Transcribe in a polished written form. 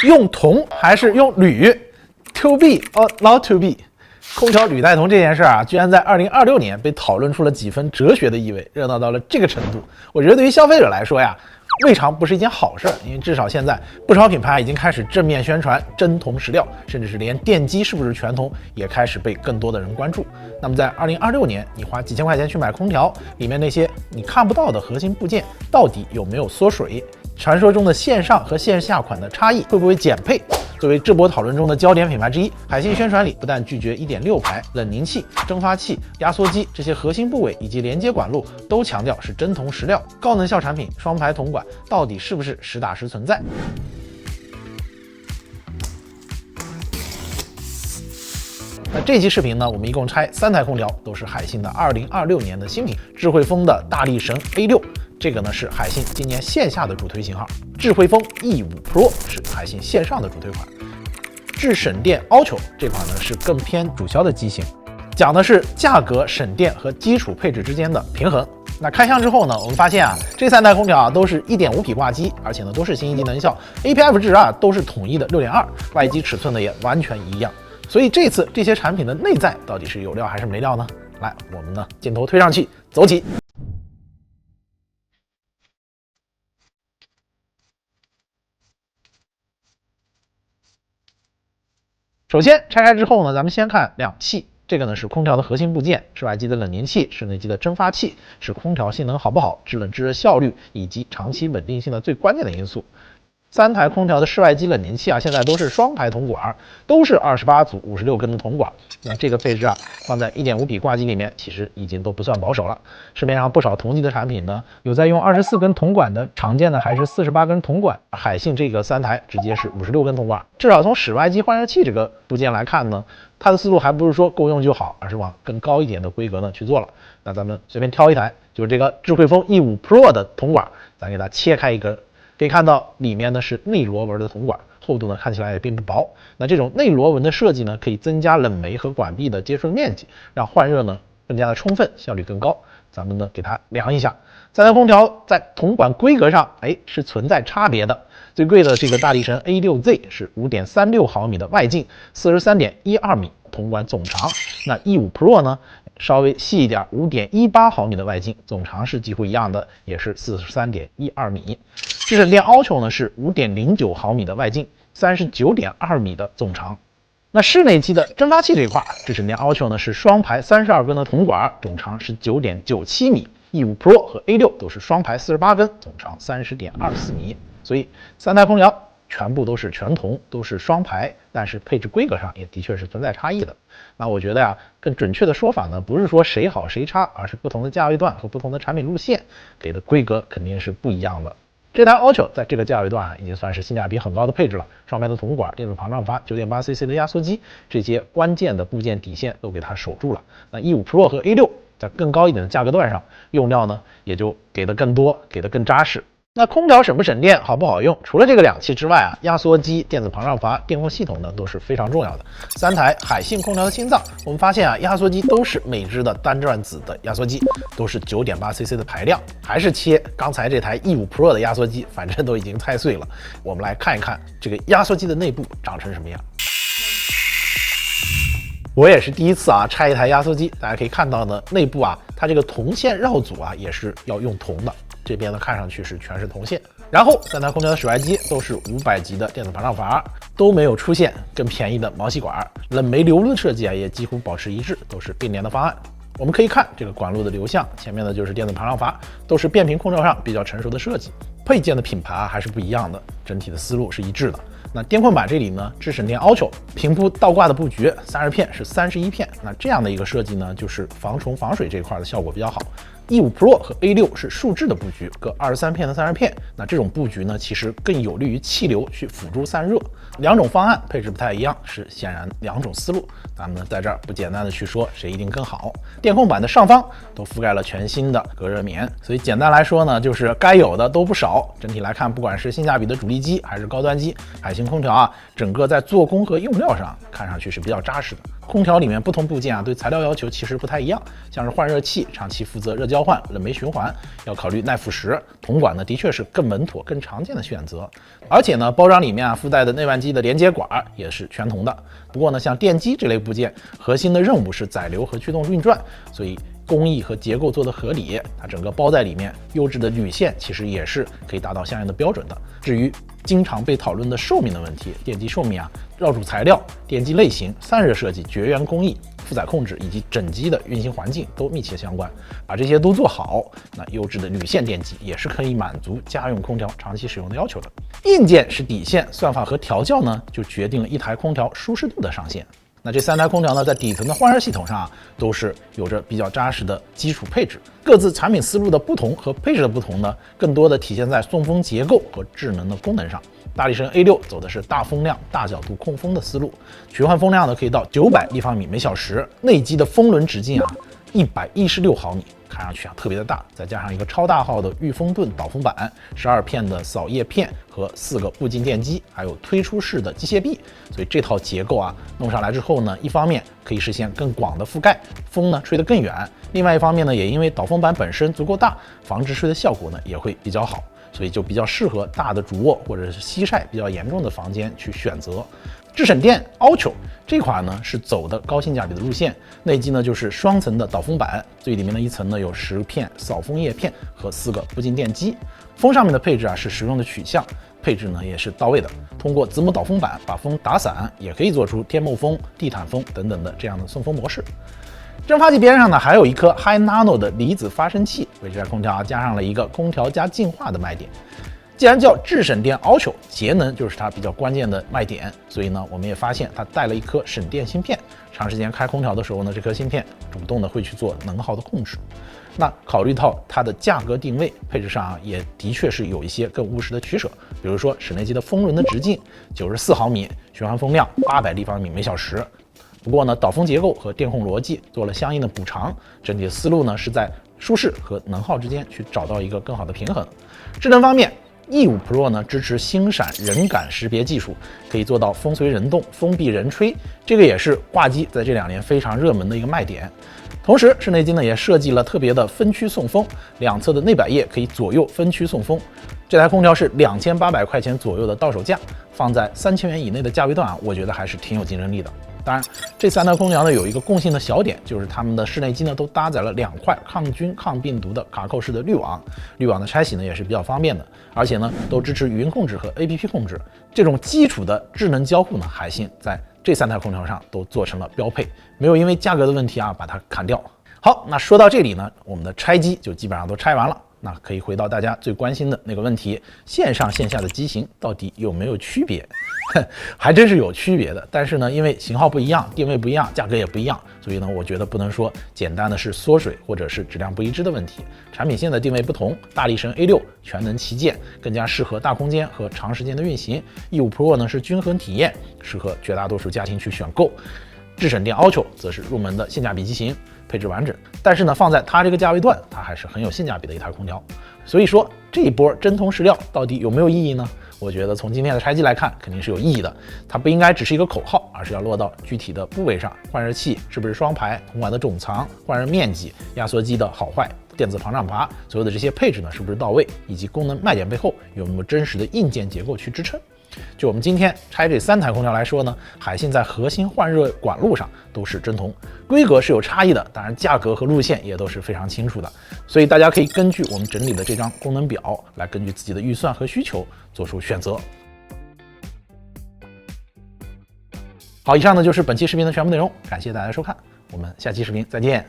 用铜还是用铝 ？To be or not to be？ 空调铝带铜这件事啊，居然在2026年被讨论出了几分哲学的意味，热闹到了这个程度。我觉得对于消费者来说呀，未尝不是一件好事，因为至少现在不少品牌已经开始正面宣传真铜实料，甚至是连电机是不是全铜也开始被更多的人关注。那么在2026年，你花几千块钱去买空调，里面那些你看不到的核心部件到底有没有缩水？传说中的线上和线下款的差异会不会减配？作为这波讨论中的焦点品牌之一，海信宣传里不但拒绝 1.6 排、冷凝器、蒸发器、压缩机这些核心部位以及连接管路都强调是真铜实料，高能效产品双排铜管到底是不是实打实存在？那这期视频呢，我们一共拆3台空调，都是海信的2026年的新品，智慧风的大力神 A6。这个呢是海信今年线下的主推型号，智慧风 E5 Pro 是海信线上的主推款，智省电 Ultra 这款呢是更偏主销的机型，讲的是价格、省电和基础配置之间的平衡。那开箱之后呢，我们发现啊，这3台空调啊都是 1.5 匹挂机，而且呢都是新一级能效 ，APF 值啊都是统一的 6.2， 外机尺寸呢也完全一样。所以这次这些产品的内在到底是有料还是没料呢？来，我们呢镜头推上去，走起。首先拆开之后呢，咱们先看两器，这个呢是空调的核心部件，室外机的冷凝器，室内机的蒸发器，是空调性能好不好、制冷制热效率以及长期稳定性的最关键的因素。3台空调的室外机冷凝器啊，现在都是双排铜管，都是28组56根的铜管。那这个配置啊，放在 1.5 匹挂机里面，其实已经都不算保守了。市面上不少同级的产品呢，有在用24根铜管的，常见的还是48根铜管。海信这个3台直接是56根铜管。至少从室外机换热器这个部件来看呢，它的思路还不是说够用就好，而是往更高一点的规格呢去做了。那咱们随便挑一台，就是这个智慧风 E5 Pro 的铜管，咱给它切开一根。可以看到里面呢是内螺纹的铜管，厚度呢看起来也并不薄。那这种内螺纹的设计呢，可以增加冷媒和管壁的接触面积，让换热呢更加的充分，效率更高。咱们呢给它量一下，3台空调在铜管规格上，是存在差别的。最贵的这个大力神 A6Z 是 5.36 毫米的外径， 43.12 米铜管总长。那 E5 Pro 呢稍微细一点， 5.18 毫米的外径，总长是几乎一样的，也是 43.12 米。智省电 Ultra 呢是 5.09 毫米的外径， 39.2 米的总长。那室内机的蒸发器这一块，智省电 Ultra 呢是双排32根的铜管，总长是 9.97 米。E5 Pro 和 A6 都是双排48根，总长 30.24 米。所以3台空调全部都是全铜，都是双排，但是配置规格上也的确是存在差异的。那我觉得呀，更准确的说法呢，不是说谁好谁差，而是不同的价位段和不同的产品路线给的规格肯定是不一样的。这台 Ultra 在这个价位段已经算是性价比很高的配置了，双排的铜管、电子膨胀阀、9.8cc 的压缩机，这些关键的部件底线都给它守住了。那 E5 Pro 和 A6 在更高一点的价格段上，用料呢也就给的更多，给的更扎实。那空调省不省电，好不好用？除了这个2器之外啊，压缩机、电子膨胀阀、电控系统呢都是非常重要的。3台海信空调的心脏，我们发现啊，压缩机都是美制的单转子的压缩机，都是 9.8cc 的排量，还是切刚才这台 E5 Pro 的压缩机，反正都已经太碎了。我们来看一看这个压缩机的内部长成什么样。我也是第一次啊拆一台压缩机，大家可以看到呢，内部啊，它这个铜线绕组啊也是要用铜的。这边呢看上去是全是铜线，然后3台空调的室外机都是500级的电子膨胀阀，都没有出现更便宜的毛细管，冷媒流路设计啊也几乎保持一致，都是并联的方案。我们可以看这个管路的流向，前面的就是电子膨胀阀，都是变频控制上比较成熟的设计。配件的品牌还是不一样的，整体的思路是一致的。那电控板这里呢，智省电 Ultra 平铺倒挂的布局，30片是31片，那这样的一个设计呢，就是防虫防水这一块的效果比较好。E5 Pro 和 A6 是竖置的布局，各23片的30片，那这种布局呢，其实更有利于气流去辅助散热。2种方案配置不太一样，是显然2种思路。咱们呢在这儿不简单的去说谁一定更好。电控板的上方都覆盖了全新的隔热棉，所以简单来说呢，就是该有的都不少。整体来看，不管是性价比的主力机还是高端机，海信空调啊，整个在做工和用料上看上去是比较扎实的。空调里面不同部件啊，对材料要求其实不太一样。像是换热器，长期负责热交换、冷媒循环，要考虑耐腐蚀。铜管呢，的确是更稳妥、更常见的选择。而且呢，包装里面啊附带的内外机的连接管也是全铜的。不过呢，像电机这类部件，核心的任务是载流和驱动运转，所以工艺和结构做得合理，它整个包在里面，优质的铝线其实也是可以达到相应的标准的。至于经常被讨论的寿命的问题，电机寿命啊，绕主材料、电机类型、散热设计、绝缘工艺、负载控制以及整机的运行环境都密切相关。把这些都做好，那优质的铝线电机也是可以满足家用空调长期使用的要求的。硬件是底线，算法和调教呢，就决定了一台空调舒适度的上限。那这3台空调呢，在底层的换热系统上啊，都是有着比较扎实的基础配置。各自产品思路的不同和配置的不同呢，更多的体现在送风结构和智能的功能上。大力神 A6 走的是大风量、大角度控风的思路，循环风量呢可以到900立方米每小时，内机的风轮直径啊116毫米。看上去啊特别的大，再加上一个超大号的御风盾导风板，12片的扫叶片和4个步进电机，还有推出式的机械臂，所以这套结构啊弄上来之后呢，一方面可以实现更广的覆盖，风呢吹得更远；另外一方面呢，也因为导风板本身足够大，防止吹的效果呢也会比较好，所以就比较适合大的主卧或者是西晒比较严重的房间去选择。智省电 Ultra 这款呢是走的高性价比的路线，内机呢就是双层的导风板，最里面的一层呢有10片扫风叶片和4个步进电机。风上面的配置啊是实用的取向，配置呢也是到位的。通过子母导风板把风打散，也可以做出天幕风、地毯风等等的这样的送风模式。蒸发器边上呢还有一颗 High Nano 的离子发生器，为这台空调加上了一个空调加净化的卖点。既然叫智省电 Ultra， 节能就是它比较关键的卖点，所以呢，我们也发现它带了一颗省电芯片。长时间开空调的时候呢，这颗芯片主动的会去做能耗的控制。那考虑到它的价格定位，配置上啊，也的确是有一些更务实的取舍。比如说室内机的风轮的直径94毫米，循环风量800立方米每小时。不过呢，导风结构和电控逻辑做了相应的补偿，整体的思路呢是在舒适和能耗之间去找到一个更好的平衡。智能方面，E5 Pro 呢支持星闪人感识别技术，可以做到风随人动、封闭人吹，这个也是挂机在这2年非常热门的一个卖点。同时，室内机呢也设计了特别的分区送风，两侧的内摆叶可以左右分区送风。这台空调是2800块钱左右的到手价，放在3000元以内的价位段啊，我觉得还是挺有竞争力的。当然，这3台空调呢有一个共性的小点，就是它们的室内机呢都搭载了2块抗菌抗病毒的卡扣式的滤网，滤网的拆洗呢也是比较方便的，而且呢都支持语音控制和 APP 控制。这种基础的智能交互呢，海信在这3台空调上都做成了标配，没有因为价格的问题啊把它砍掉。好，那说到这里呢，我们的拆机就基本上都拆完了。那可以回到大家最关心的那个问题，线上线下的机型到底有没有区别？还真是有区别的，但是呢，因为型号不一样，定位不一样，价格也不一样，所以呢，我觉得不能说简单的是缩水或者是质量不一致的问题。产品线的定位不同，大力神 A6 全能旗舰，更加适合大空间和长时间的运行；E5 Pro 呢是均衡体验，适合绝大多数家庭去选购；智省电 Ultra 则是入门的性价比机型，配置完整，但是呢，放在它这个价位段，它还是很有性价比的一台空调。所以说这一波真铜实料到底有没有意义呢？我觉得从今天的拆机来看，肯定是有意义的。它不应该只是一个口号，而是要落到具体的部位上。换热器是不是双排？铜管的总长、换热面积、压缩机的好坏、电子防撞阀，所有的这些配置呢是不是到位？以及功能卖点背后有没有真实的硬件结构去支撑？就我们今天拆这3台空调来说呢，海信在核心换热管路上都是真铜，规格是有差异的，当然价格和路线也都是非常清楚的，所以大家可以根据我们整理的这张功能表来根据自己的预算和需求做出选择。好，以上呢就是本期视频的全部内容，感谢大家收看，我们下期视频再见。